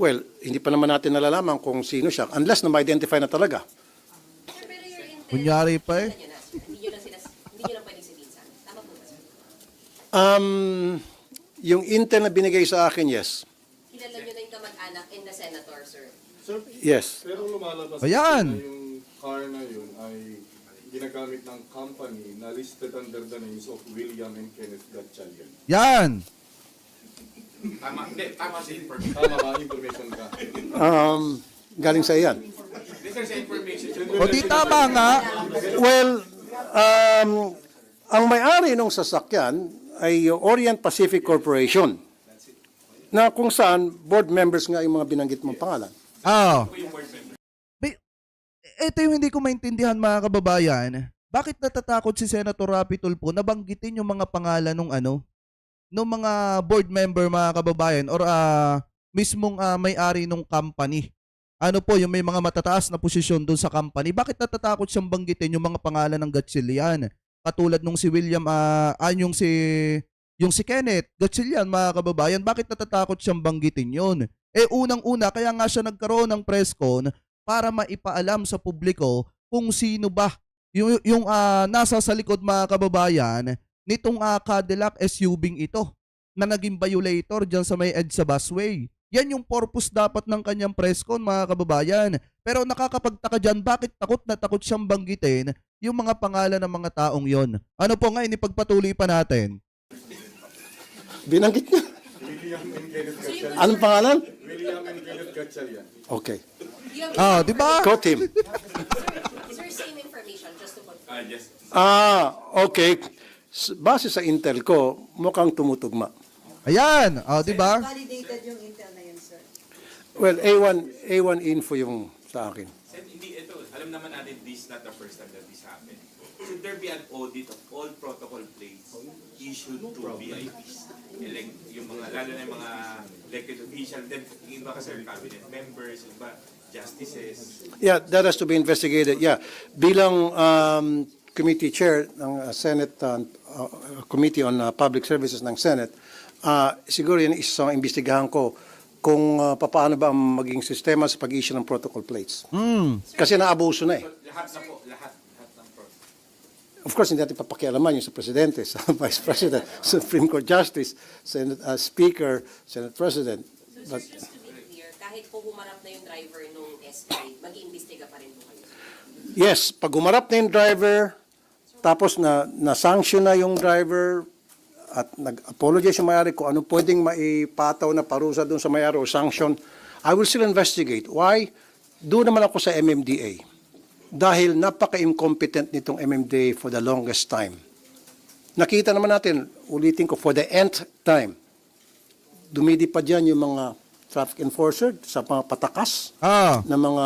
Well, hindi pa naman natin nalalaman kung sino siya unless na ma-identify na talaga. Sir, pero your intent, Kunyari pa eh. Hindi nyo lang hindi nyo lang pwedeng sabihin sa amin. Tama po ba, sir? Yung intel na binigay sa akin, yes. Kilala nyo na yung kamag-anak and the senator, sir. Sir, Yes. pero lumalabas Ayan. na yung car na yun ay ginagamit ng company na listed under the names of William and Kenneth Gatchalian. Yan. Tama, hindi, tama sa information. Tama ba? Information ka? Galing sa iyan. Hindi sir, sa information. O di tama nga. Well, ang may-ari ng sasakyan ay yung Orient Pacific Corporation na kung saan board members nga yung mga binanggit mong pangalan. Ah. Ito yung hindi ko maintindihan mga kababayan. Bakit natatakot si Senator Rapi Tulfo na banggitin yung mga pangalan ng mga board member mga kababayan or mismong may-ari ng company? Ano po yung may mga matataas na posisyon doon sa company? Bakit natatakot siyang banggitin yung mga pangalan ng Gatchalian? Katulad nung si William, yung si Kenneth Gatchalian mga kababayan, bakit natatakot siyang banggitin yun? Unang-una, kaya nga siya nagkaroon ng press con para maipaalam sa publiko kung sino ba yung nasa sa likod mga kababayan nitong Cadillac SUV ito na naging violator dyan sa may EDSA busway. Yan yung purpose dapat ng kanyang press con mga kababayan. Pero nakakapagtaka dyan, bakit takot na takot siyang banggitin yung mga pangalan ng mga taong yon? Ano po ngayon, ipagpatuloy pa natin. Binanggit niya. William and Kenneth Gatchalian. Anong pangalan? William and Kenneth Gatchalian. Okay. Di ba? Quote him. Sir, same information, just to confirm. Yes. Okay. Base sa intel ko, mukhang tumutugma. Ayan, di ba? Validated yung intel na yun, sir. Well, A1 info yung sa akin. Sen, hindi ito. Alam naman natin this is not the first time that this happened. Should there be an audit of all protocol plates issued to VIPs? Yung mga, lalo na yung mga elected official, then yung iba kasi cabinet members, yung iba justices. Yeah, that has to be investigated. Yeah. Bilang committee chair ng Senate Committee on Public Services ng Senate, siguro yun isa sa imbestigahan ko kung paano ba ang maging sistema sa pag-issue ng protocol plates. Kasi naabuso na eh. So, lahat na po, lahat ng protocol. Of course, hindi natin papakialaman yung sa Presidente, sa Vice President, Supreme Court Justice, Senate Speaker, Senate President. So, sir, just to be clear, kahit po humarap na yung driver nung Escalade, mag-iimbestiga pa rin po kayo. Yes, pag umarap na yung driver, tapos na-sanction na yung driver, at nag-apologize yung may-ari kung ano pwedeng maipataw na parusa doon sa may-ari o sanction, I will still investigate. Why? Doon naman ako sa MMDA. Dahil napaka-incompetent nitong MMDA for the longest time. Nakita naman natin, ulitin ko, for the nth time, dumidi pa dyan yung mga traffic enforcer sa mga patakas ng mga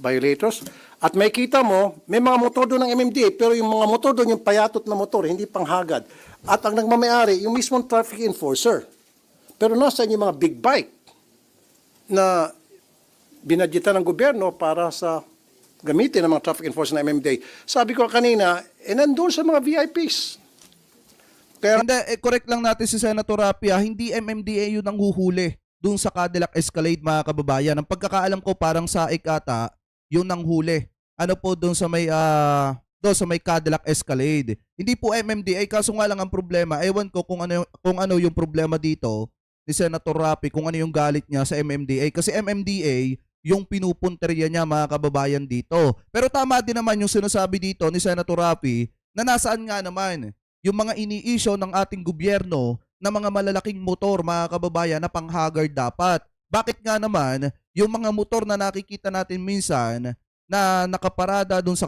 violators. At may kita mo, may mga motor doon ng MMDA, pero yung mga motor doon, yung payatot na motor, hindi panghagad. At ang nagmamayari, yung mismong traffic enforcer. Pero nasa yung mga big bike na binadyetan ng gobyerno para sa gamitin ng mga traffic enforcer ng MMDA. Sabi ko kanina, nandun sa mga VIPs. Pero Hindi, correct lang natin si Senator Rapi, hindi MMDA yun ang huhuli dun sa Cadillac Escalade mga kababayan. Ang pagkakaalam ko parang sa ata, yun ang huli. Ano po dun sa may Cadillac Escalade. Hindi po MMDA, kaso nga lang ang problema, ewan ko kung ano yung problema dito ni Senator Rapi, kung ano yung galit niya sa MMDA. Kasi MMDA, yung pinupunteriya niya mga kababayan dito. Pero tama din naman yung sinasabi dito ni Senator Rapi na nasaan nga naman yung mga ini-issue ng ating gobyerno na mga malalaking motor mga kababayan na pang-haggard dapat. Bakit nga naman yung mga motor na nakikita natin minsan na nakaparada doon sa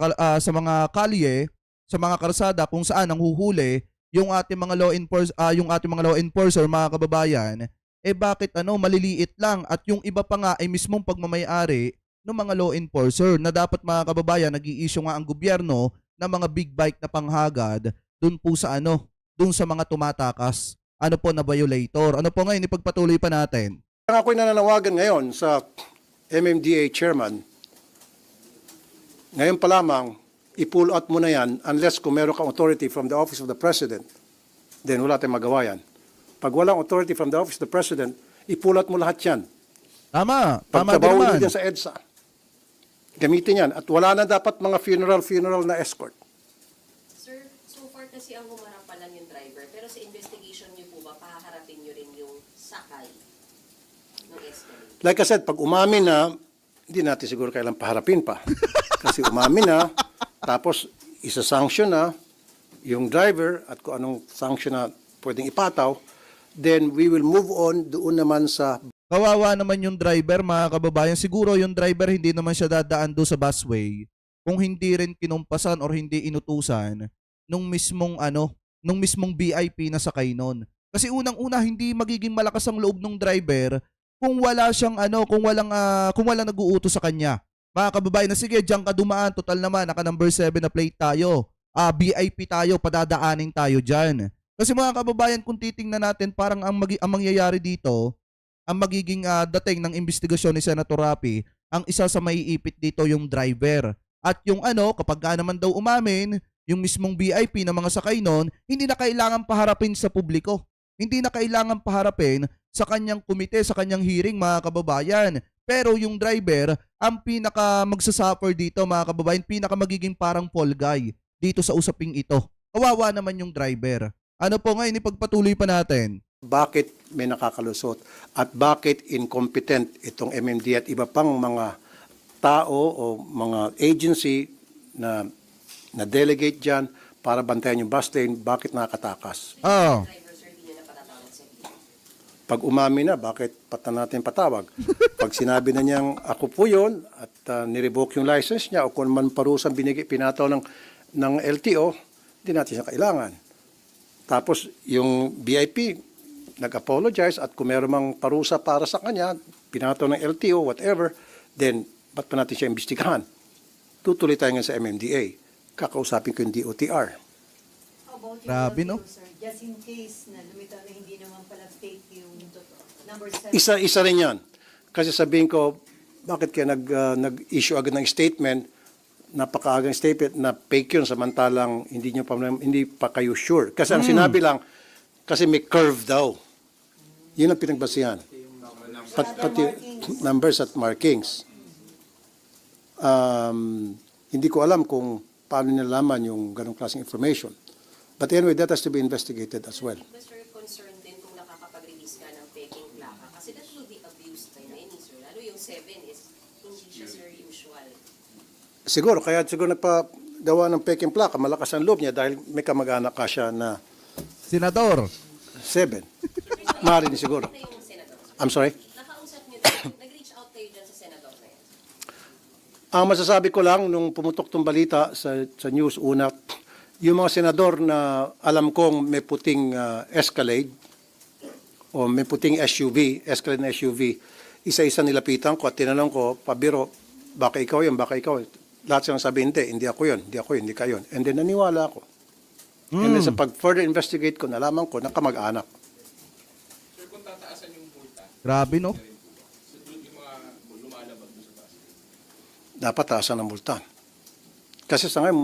mga kalye, sa mga karsada kung saan ang huhuli yung ating mga law enforcer mga kababayan, bakit maliliit lang at yung iba pa nga ay mismong pagmamayari ng mga law enforcer na dapat mga kababayan nag-i-issue nga ang gobyerno ng mga big bike na panghagad doon po sa doon sa mga tumatakas na violator. Ano po ngayon ipagpatuloy pa natin. ang ako'y nananawagan ngayon sa MMDA chairman, ngayon pa lamang, i-pull out mo na yan unless kung meron kang authority from the Office of the President, then wala tayong magawa yan. Pag walang authority from the Office of the President, i-pull out mo lahat yan. Tama din Pagtrabaho naman. nyo dyan sa EDSA. Gamitin yan. At wala na dapat mga funeral na escort. Sir, so far kasi ang humarap pa lang yung driver, pero sa investigation niyo po ba, pahaharapin niyo rin yung sakay ng Escalade? Like I said, pag umamin na, hindi natin siguro kailang paharapin pa. Kasi umamin na, tapos isa-sanction na yung driver at kung anong sanction na pwedeng ipataw, then we will move on doon naman sa Kawawa naman yung driver, mga kababayan. Siguro yung driver hindi naman siya dadaan doon sa busway kung hindi rin kinumpasan or hindi inutusan nung mismong VIP na sakay nun. Kasi unang-una hindi magiging malakas ang loob ng driver kung wala siyang kung walang nag-uutos sa kanya. Mga kababayan, na sige, diyan ka dumaan, total naman naka number 7 na plate tayo. VIP tayo, padadaanin tayo diyan. Kasi mga kababayan, kung titingnan natin, parang ang mangyayari dito, ang magiging dating ng investigasyon ni Senator Rapi, ang isa sa maiipit dito yung driver. At yung kapag naman daw umamin, yung mismong VIP na mga sakay nun, hindi na kailangan paharapin sa publiko. Hindi na kailangan paharapin sa kanyang komite, sa kanyang hearing, mga kababayan. Pero yung driver, ang pinaka magsasuffer dito, mga kababayan, pinaka magiging parang fall guy dito sa usaping ito. Kawawa naman yung driver. Ano po ngayon, ipagpatuloy pa natin. bakit may nakakalusot at bakit incompetent itong MMD at iba pang mga tao o mga agency na delegate dyan para bantayan yung bus lane, bakit nakatakas? Oh. Driver, sir, hindi niyo na patatawag sa video. Pag umami na, bakit natin patawag? Pag sinabi na niyang ako po yun at nirevoke yung license niya o kung man parusang pinataw ng LTO, hindi natin siya kailangan. Tapos yung VIP, nag-apologize at kung meron mang parusa para sa kanya, pinataw ng LTO, whatever, then ba't pa natin siya imbestigahan? Tutuloy tayo nga sa MMDA. Kakausapin ko yung DOTR. How about yung Grabe, no? LTO, sir? Just in case na lumitaw na hindi naman pala fake yung number 7. Isa rin yan. Kasi sabihin ko, bakit kaya nag-issue agad ng statement, napakaagang statement na fake yun samantalang hindi pa kayo sure. Kasi ang sinabi lang, kasi may curve daw. Yun ang pinagbasihan. Pati numbers at markings. Hindi ko alam kung paano nilalaman yung ganong klaseng information. But anyway, that has to be investigated as well. But sir, concerned din kung nakakapag-release ka ng peking plaka kasi that will be abused by many, sir. Lalo yung 7 is hindi siya, sir, usual. Siguro, kaya siguro nagpagawa ng peking plaka, malakas ang loob niya dahil may kamag-anak ka siya na Senador. 7. Maaari ni siguro. Ito yung senador. I'm sorry? Nakausap niyo din, nag-reach out kayo dyan sa senador na yan. Ang masasabi ko lang, nung pumutok tong balita sa news una, yung mga senador na alam kong may puting Escalade o may puting SUV, Escalade na SUV, isa-isa nilapitan ko at tinanong ko, pabiro, baka ikaw yun, baka ikaw. Lahat silang sabi, hindi ako yun, hindi ka yun. And then naniwala ako. And then sa pag-further investigate ko, nalaman ko na kamag-anak. Sir, kung tataasan yung multa, Grabe, no? so doon yung mga lumalabag doon sa bus. Dapat taasan ang multa. Kasi sa ngayon,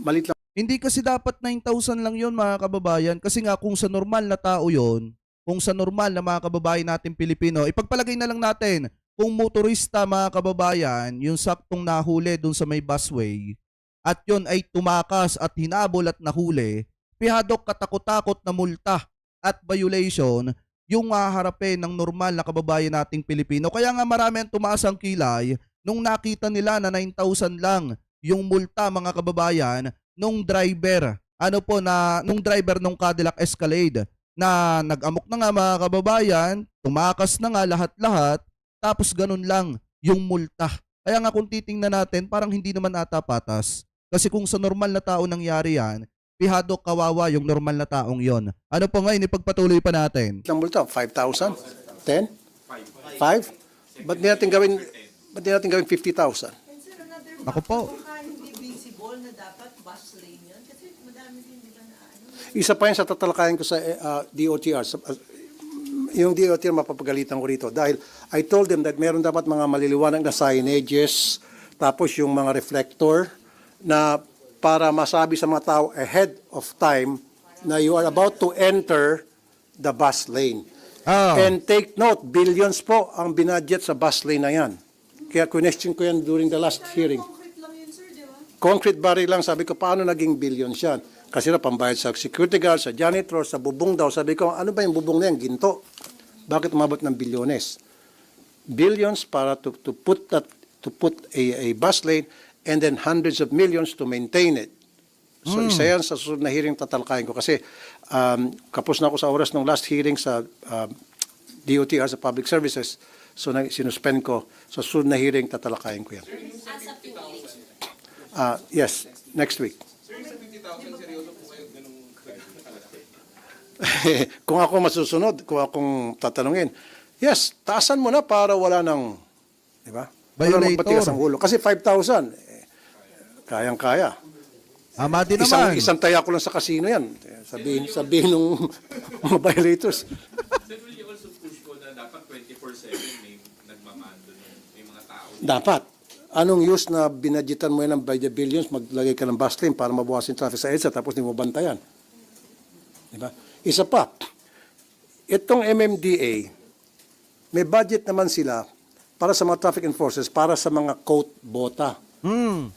malit lang. Hindi kasi dapat 9,000 lang yon mga kababayan. Kasi nga kung sa normal na tao yon, kung sa normal na mga kababayan natin Pilipino, ipagpalagay na lang natin, kung motorista mga kababayan, yung saktong nahuli dun sa may busway, at yon ay tumakas at hinabol at nahuli, pihadok katakot-takot na multa at violation, yung haharapin ng normal na kababayan nating Pilipino. Kaya nga marami ang tumaas ang kilay nung nakita nila na 9,000 lang yung multa mga kababayan nung driver. Nung driver nung Cadillac Escalade na nag-amok na nga mga kababayan, tumakas na nga lahat-lahat, tapos ganun lang yung multa. Kaya nga kung titingnan natin, parang hindi naman ata patas. Kasi kung sa normal na tao nangyari yan, pihado kawawa yung normal na taong yon. Ano po ngayon, ipagpatuloy pa natin. Lang multa, 5,000? 10? 5? Ba't di natin gawin 50,000? And sir, another Ako po. baka hindi visible na dapat bus lane yun. Kasi madami din, di ba, na ano. Isa pa yan sa tatalakayan ko sa DOTR. Yung DOTR mapapagalitan ko rito. Dahil I told them that meron dapat mga maliliwanag na signages, tapos yung mga reflector, na para masabi sa mga tao ahead of time na you are about to enter the bus lane. Ah. And take note, billions po ang binadget sa bus lane na yan. Kaya question ko yan during the last hearing. Concrete lang yun, sir, di ba? Concrete barrier lang, sabi ko, paano naging billions yan? Kasi na pambayad sa security guard, sa janitor, sa bubong daw. Sabi ko, ano ba yung bubong na yan? Ginto. Bakit umabot ng bilyones? Billions para to put a bus lane and then hundreds of millions to maintain it. So isa yan sa susunod na hearing tatalakayin ko. Kasi kapos na ako sa oras ng last hearing sa DOTR sa public services. So sinuspend ko. Sa susunod na hearing tatalakayin ko yan. As of 2 weeks. Yes, next week. Kung ako masusunod, kung akong tatanungin, yes, taasan mo na para wala nang, di ba? Wala nang Violator. patigas ang ulo. Kasi 5,000, kayang-kaya. Ama din naman. Isang taya ko lang sa casino yan. Sabihin ng mga violators. Sir, will you also push po na dapat 24/7 may nagmamando nun, may mga tao? Dapat. Anong use na binadgetan mo yan ng by the billions, maglagay ka ng bus lane para mabawasin traffic sa EDSA tapos hindi mo bantayan? Di ba? Isa pa, itong MMDA, may budget naman sila para sa mga traffic enforcers, para sa mga coat bota.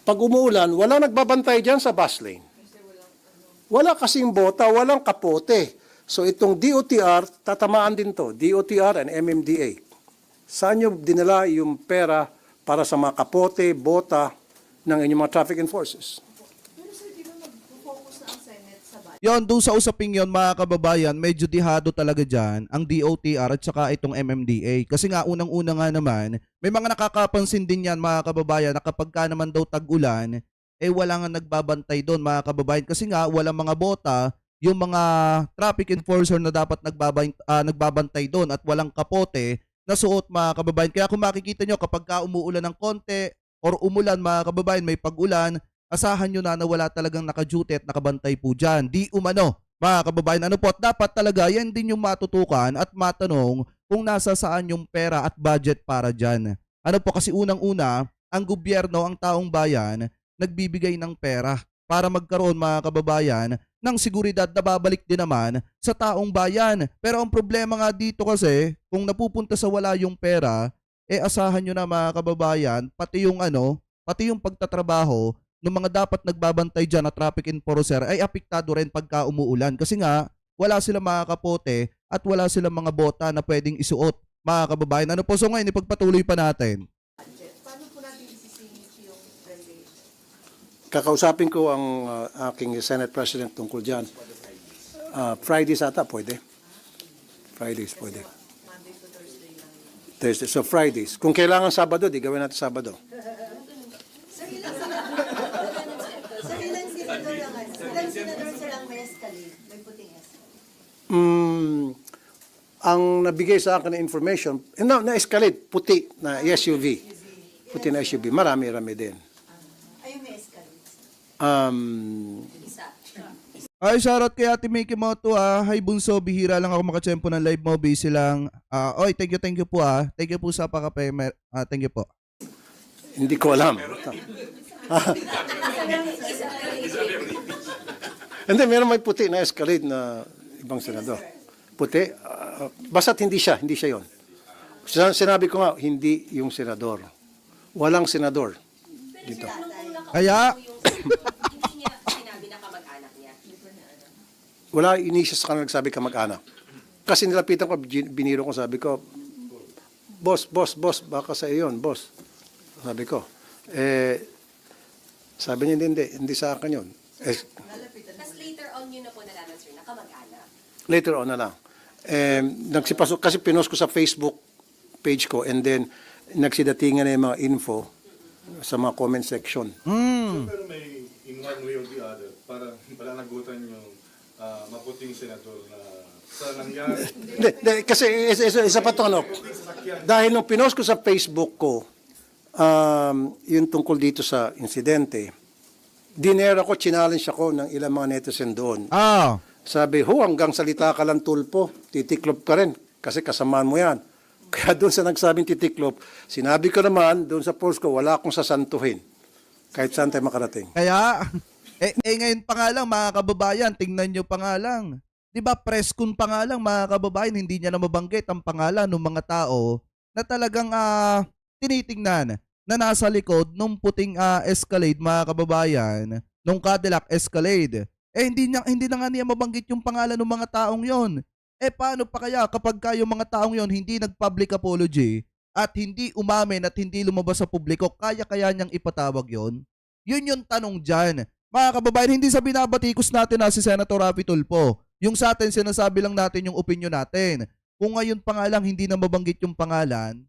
Pag umuulan, wala nagbabantay dyan sa bus lane. Wala kasing bota, walang kapote. So itong DOTR, tatamaan din to, DOTR and MMDA. Saan nyo dinala yung pera para sa mga kapote, bota ng inyong mga traffic enforcers? Pero sir, di ba mag-focus na ang Senate sa budget? Yon, doon sa usaping yon mga kababayan, medyo dihado talaga dyan ang DOTR at saka itong MMDA. Kasi nga unang-una nga naman, may mga nakakapansin din yan mga kababayan na kapag ka naman daw tag-ulan, wala nga nagbabantay doon mga kababayan. Kasi nga walang mga bota, yung mga traffic enforcer na dapat nagbabantay doon at walang kapote na suot mga kababayan. Kaya kung makikita nyo kapag ka umuulan ng konti or umulan mga kababayan, may pag-ulan, asahan nyo na wala talagang naka-duty at nakabantay po dyan. Di umano, mga kababayan. Ano po, at dapat talaga yan din yung matutukan at matanong kung nasa saan yung pera at budget para dyan. Ano po, kasi unang-una, ang gobyerno, ang taong bayan, nagbibigay ng pera para magkaroon mga kababayan ng seguridad na babalik din naman sa taong bayan. Pero ang problema nga dito kasi, kung napupunta sa wala yung pera, asahan nyo na mga kababayan, pati yung pagtatrabaho ng mga dapat nagbabantay dyan na traffic enforcer ay apektado rin pagka umuulan. Kasi nga, wala silang mga kapote at wala silang mga bota na pwedeng isuot, mga kababayan. Ano po, so ngayon, ipagpatuloy pa natin. Paano po natin isisingit yung revelation? Kakausapin ko ang aking Senate President tungkol dyan. Fridays ata, pwede. Fridays, pwede. Monday to Thursday lang yun. Thursday. So Fridays. Kung kailangan Sabado, di gawin natin Sabado. Sir, ilang senador lang ano? Ilang senador sir ang may escalade? May puting escalade? Ang nabigay sa akin na information, na-escalate, puti na SUV. Puti na SUV. Marami-rami din. Ayun may escalade. Isa. Ay, shoutout kay Ate Mickey Moto Hi Bunso, bihira lang ako makatsempo ng live mo. Busy lang. Oy, thank you po Thank you po sa pakape. Thank you po. Hindi ko alam. Hindi, meron may puti na escalade na ibang senador. Puti. Basta't hindi siya yon. Sinabi ko nga, hindi yung senador. Walang senador dito. Kaya, Hindi niya sinabi na kamag-anak niya. Wala, inisya sa kanila nagsabi kamag-anak. Kasi nilapitan ko, biniro ko, sabi ko, boss, baka sa iyon, boss. Sabi ko. Sabi niya, hindi sa akin yun. Tapos later on yun na po nalaman, sir, na kamag-anak. Later on na lang. Nagsipasok, kasi pinost ko sa Facebook page ko and then nagsidatingan na yung mga info sa mga comment section. Pero may in one way or the other, para nagutan yung maputing senador na sa nangyari. Hindi, kasi isa pa ito, dahil nung pinost ko sa Facebook ko, yung tungkol dito sa insidente, dinera ko, challenge ako ng ilang mga netizen doon. Sabi, hanggang salita ka lang tulpo, titiklop ka rin, kasi kasamaan mo yan. Kaya doon sa nagsabing titiklop, sinabi ko naman, doon sa post ko, wala akong sasantuhin. Kahit saan tayo makarating. kaya, ngayon pa nga lang mga kababayan, tingnan nyo pa nga lang. 'Di ba press con pa nga lang mga kababayan, hindi niya na mabanggit ang pangalan ng mga tao na talagang tinitingnan na nasa likod nung puting Escalade mga kababayan, nung Cadillac Escalade. Hindi na nga niya mabanggit yung pangalan ng mga taong 'yon. Paano pa kaya kapag yung mga taong 'yon hindi nag-public apology at hindi umamin at hindi lumabas sa publiko, kaya niyang ipatawag 'yon? Yun yung tanong diyan. Mga kababayan, hindi sa binabatikos natin na si Senator Raffy Tulfo. Yung sa atin, sinasabi lang natin yung opinion natin. Kung ngayon pa nga lang hindi na mabanggit yung pangalan,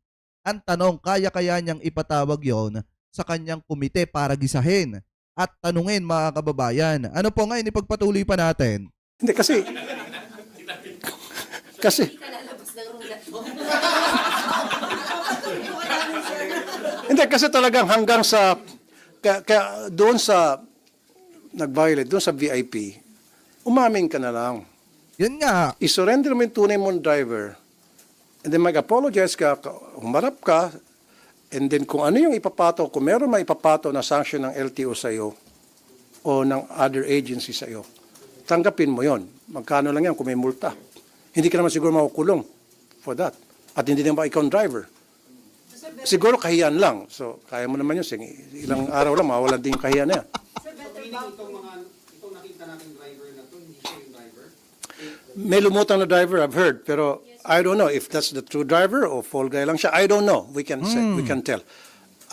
ang tanong, kaya niyang ipatawag yon sa kanyang komite para gisahin at tanungin mga kababayan. Ano po ngayon, ipagpatuloy pa natin? Hindi, kasi, Hindi ka lalabas ng room na to. hindi, kasi talagang hanggang sa, kaya doon sa, nag-violate, doon sa VIP, umamin ka na lang. Yun nga, I-surrender mo yung tunay mong driver, and then mag-apologize ka, humarap ka, and then kung ano yung ipapato, kung meron may ipapato na sanction ng LTO sa'yo, o ng other agency sa'yo, tanggapin mo yon. Magkano lang yan kung may multa. Hindi ka naman siguro makukulong for that. At hindi naman ikaw ang driver. Siguro kahiyan lang. So, kaya mo naman yun. Sige, ilang araw lang, mawawalan din yung kahiyan na yan. Itong nakita natin driver na to, hindi siya yung driver. May lumutang na driver, I've heard. Pero I don't know if that's the true driver o fall guy lang siya. I don't know. We can say, we can tell.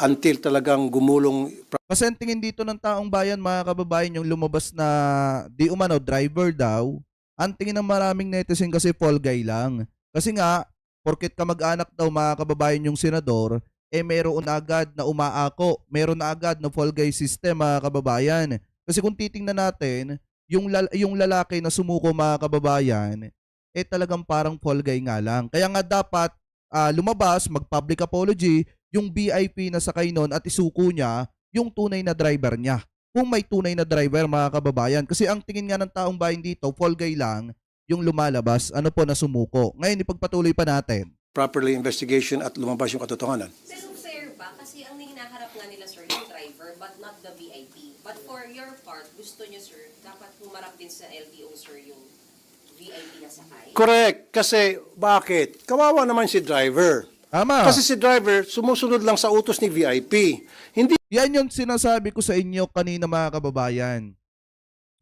Until talagang gumulong. kasi ang tingin dito ng taong bayan mga kababayan, yung lumabas na di umano driver daw, ang tingin ng maraming netizen kasi fall guy lang. Kasi nga, porket kamag-anak daw mga kababayan yung senador, meron agad na umaako, meron na agad na fall guy system mga kababayan. Kasi kung titingnan natin, yung lalaki na sumuko mga kababayan, talagang parang fall guy nga lang. Kaya nga dapat lumabas, mag-public apology, yung VIP na sakay nun at isuko niya yung tunay na driver niya. Kung may tunay na driver mga kababayan. Kasi ang tingin nga ng taong bayan dito, fall guy lang yung lumalabas, ano po na sumuko. Ngayon, ipagpatuloy pa natin. Properly investigation at lumabas yung katotohanan. Pero fair ba? Kasi ang hinaharap nga nila, sir, yung driver, but not the VIP. But for your part, gusto niyo, sir, dapat humarap din sa LTO, sir, yung VIP na sakay. Correct. Kasi bakit? Kawawa naman si driver. Tama. Kasi si driver, sumusunod lang sa utos ni VIP. Hindi Yan yung sinasabi ko sa inyo kanina mga kababayan.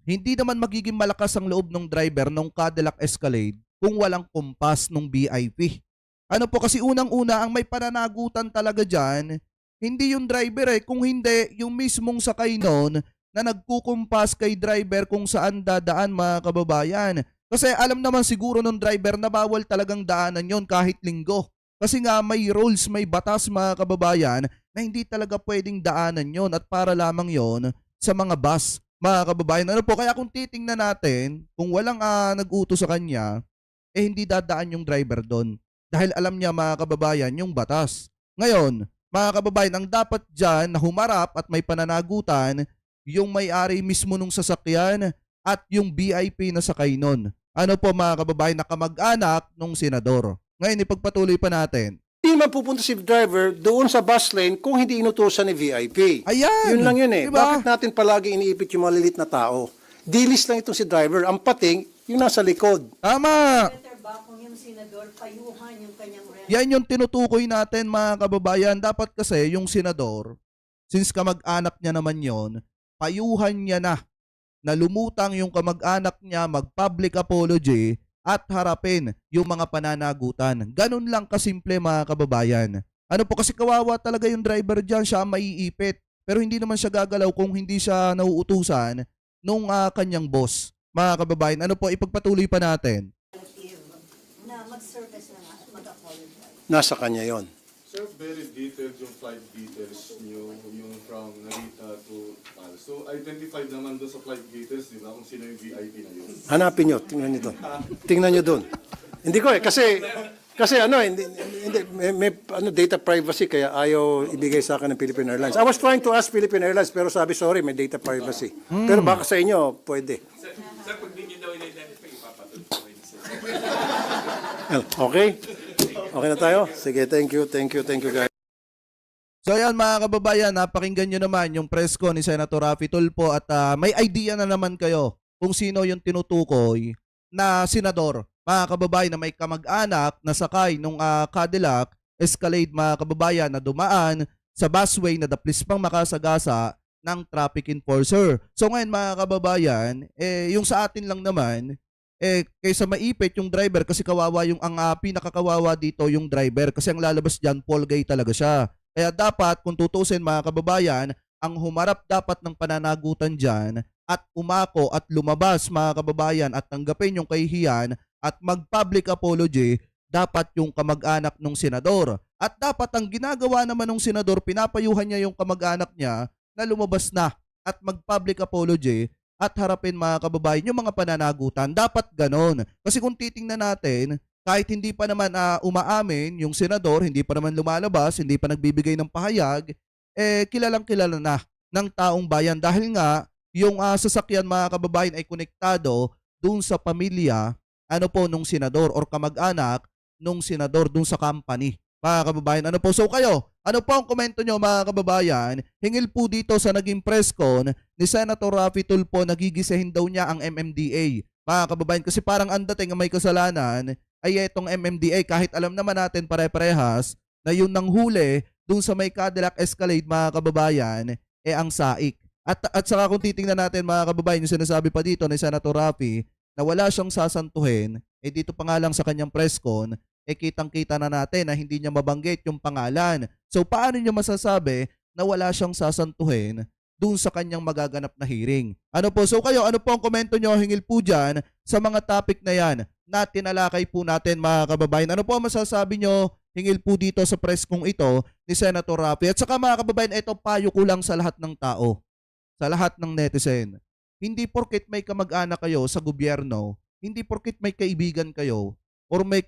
Hindi naman magiging malakas ang loob ng driver ng Cadillac Escalade kung walang kumpas ng VIP. Ano po kasi unang-una ang may pananagutan talaga dyan, hindi yung driver kung hindi yung mismong sakay nun na nagkukumpas kay driver kung saan dadaan mga kababayan. Kasi alam naman siguro ng driver na bawal talagang daanan yon kahit linggo. Kasi nga may rules, may batas mga kababayan na hindi talaga pwedeng daanan yon at para lamang yon sa mga bus mga kababayan. Ano po, kaya kung titingnan natin, kung walang nag-utos sa kanya, hindi dadaan yung driver doon. Dahil alam niya mga kababayan yung batas. Ngayon, mga kababayan, ang dapat dyan na humarap at may pananagutan yung may-ari mismo nung sasakyan at yung VIP na sakay nun. Ano po mga kababayan, na kamag-anak nung senador. Ngayon, ipagpatuloy pa natin. man pupunta si driver doon sa bus lane kung hindi inutusan ni VIP. Ayan! Yun lang yun eh. Diba? Bakit natin palagi iniipit yung malilit na tao? Dilis lang itong si driver. Ang pating, yung nasa likod. Tama! Better ba kung yung senador payuhan yung kanyang rent? Yan yung tinutukoy natin mga kababayan. Dapat kasi yung senador, since kamag-anak niya naman yon, payuhan niya na lumutang yung kamag-anak niya, mag-public apology at harapin yung mga pananagutan. Ganun lang kasimple mga kababayan. Ano po kasi kawawa talaga yung driver dyan, siya ang maiipit. Pero hindi naman siya gagalaw kung hindi siya nauutusan nung kanyang boss. Mga kababayan, ano po, ipagpatuloy pa natin. Na mag-service na nga, mag-apologize. Nasa kanya yon. Sir, very detailed yung flight details niyo, yung from Narita to Tal. So, identified naman doon sa flight details, di ba, kung sino yung VIP na yun. Hanapin nyo, tingnan nyo doon. Tingnan nyo doon. Hindi ko kasi ano, may data privacy kaya ayaw ibigay sa akin ng Philippine Airlines. I was trying to ask Philippine Airlines pero sabi sorry, may data privacy. Pero baka sa inyo, pwede. Sir, pag di nyo daw in-identify, ipapatuloy ko kayo sir. Okay? Okay na tayo? Sige, thank you guys. So ayan mga kababayan, napakinggan nyo naman yung press ko ni Senator Raffy Tulfo at may idea na naman kayo kung sino yung tinutukoy na senador, mga kababayan, na may kamag-anak na sakay nung Cadillac Escalade, mga kababayan, na dumaan sa busway na daplis pang makasagasa ng traffic enforcer. So ngayon, mga kababayan, yung sa atin lang naman, kaysa maipit yung driver, kasi kawawa ang pinakakawawa dito yung driver, kasi ang lalabas dyan, Paul Gay talaga siya. Kaya dapat, kung tutusin, mga kababayan, ang humarap dapat ng pananagutan dyan at umako at lumabas, mga kababayan, at tanggapin yung kahihiyan at mag-public apology, dapat yung kamag-anak ng senador. At dapat ang ginagawa naman ng senador, pinapayuhan niya yung kamag-anak niya na lumabas na at mag-public apology at harapin, mga kababayan, yung mga pananagutan. Dapat ganon. Kasi kung titingnan natin, kahit hindi pa naman umaamin yung senador, hindi pa naman lumalabas, hindi pa nagbibigay ng pahayag, kilalang kilala na ng taong bayan. Dahil nga, yung sasakyan, mga kababayan, ay konektado dun sa pamilya nung senador or kamag-anak nung senador dun sa company. Mga kababayan, so kayo, ano po ang komento nyo, mga kababayan? Hingil po dito sa naging press con ni Senator Raffy Tulfo, nagigisahin daw niya ang MMDA. Mga kababayan, kasi parang ang dating ang may kasalanan ay itong MMDA, kahit alam naman natin pare-parehas na yun nang huli dun sa may Cadillac Escalade, mga kababayan, ang SAIC. At saka kung titingnan natin, mga kababayan, yung sinasabi pa dito ni Senator Raffy na wala siyang sasantuhin, dito pa nga lang sa kanyang press con, kitang-kita na natin na hindi niya mabanggit yung pangalan. So paano niya masasabi na wala siyang sasantuhin dun sa kanyang magaganap na hearing? So kayo, ano po ang komento nyo? Hingil po dyan sa mga topic na yan na tinalakay po natin, mga kababayan. Ano po ang masasabi nyo? Hingil po dito sa press kong ito ni Senator Raffy. At saka, mga kababayan, ito payo ko lang sa lahat ng tao, sa lahat ng netizen. Hindi porket may kamag-anak kayo sa gobyerno, hindi porket may kaibigan kayo or may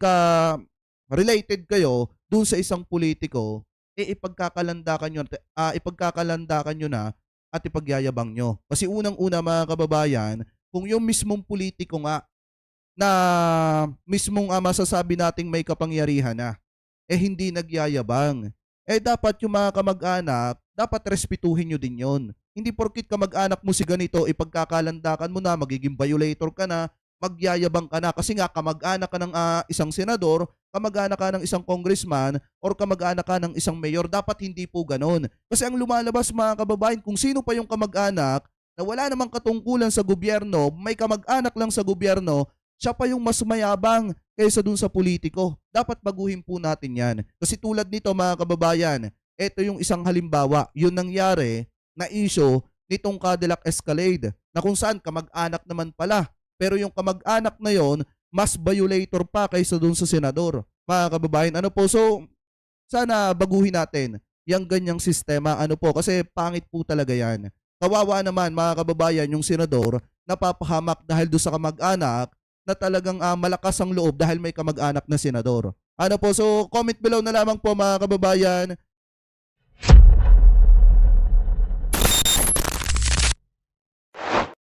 related kayo dun sa isang politiko, ipagkakalandakan nyo na at ipagyayabang nyo. Kasi unang-una, mga kababayan, kung yung mismong politiko nga na mismong masasabi nating may kapangyarihan na, hindi nagyayabang, dapat yung mga kamag-anak, dapat respetuhin nyo din yon. Hindi porkit kamag-anak mo si ganito, ipagkakalandakan mo na, magiging violator ka na, magyayabang ka na, kasi nga kamag-anak ka ng isang senador, kamag-anak ka ng isang congressman, or kamag-anak ka ng isang mayor. Dapat hindi po ganon. Kasi ang lumalabas, mga kababayan, kung sino pa yung kamag-anak na wala namang katungkulan sa gobyerno, may kamag-anak lang sa gobyerno, siya pa yung mas mayabang kaysa dun sa politiko. Dapat baguhin po natin yan. Kasi tulad nito, mga kababayan, ito yung isang halimbawa, yun nangyari na issue nitong Cadillac Escalade, na kung saan kamag-anak naman pala. Pero yung kamag-anak na yon, mas violator pa kaysa dun sa senador. Mga kababayan, so sana baguhin natin yung ganyang sistema, kasi pangit po talaga yan. Kawawa naman, mga kababayan, yung senador napapahamak dahil doon sa kamag-anak na talagang malakas ang loob dahil may kamag-anak na senador. So comment below na lamang po, mga kababayan.